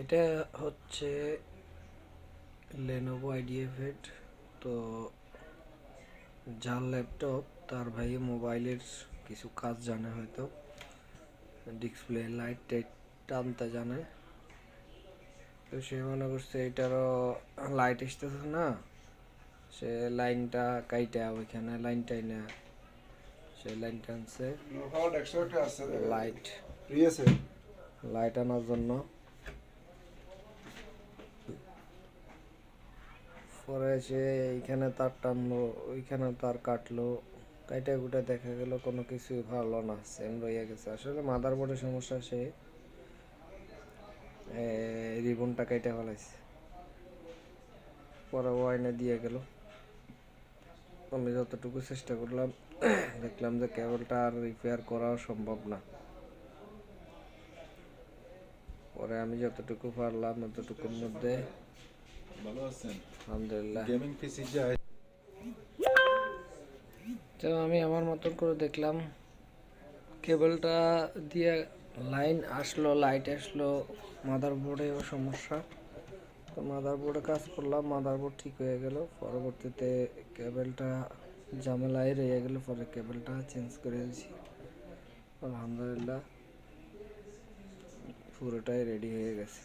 এটা হচ্ছে লেনোভো আইডিয়াফেড। তো যার ল্যাপটপ তার ভাই মোবাইলের কিছু কাজ জানে, হয়তো ডিসপ্লে লাইট টাইট টানতে জানে। তো সে মনে করছে এটারও লাইট আসতেছে না, সে লাইনটা কাইটা ওইখানে লাইনটাই না, সে লাইন টানছে লাইট লাইট আনার জন্য। পরে সে এইখানে তার টানলো, ওইখানে তার কাটলো, কাইটা কুটা দেখা গেল কোনো কিছুই ভালো না, সেম রয়ে গেছে। আসলে মাদারবোর্ডের সমস্যা, সে রিবনটা কাইটা ফেলাইছে। পরে ওয়াইনে দিয়ে গেল। আমি যতটুকু চেষ্টা করলাম, দেখলাম যে কেবলটা আর রিপেয়ার করাও সম্ভব না। পরে আমি যতটুকু পারলাম ততটুকুর মধ্যে আলহামদুলিল্লাহ তো আমি আমার মতন করে দেখলাম, কেবলটা দিয়ে লাইন আসলো, লাইট আসলো, মাদারবোর্ডেও সমস্যা। তো মাদারবোর্ডে কাজ করলাম, মাদারবোর্ড ঠিক হয়ে গেল। পরবর্তীতে কেবলটা ঝামেলায় রয়ে গেল, পরে কেবলটা চেঞ্জ করে দিয়েছি। আলহামদুলিল্লাহ পুরোটাই রেডি হয়ে গেছে।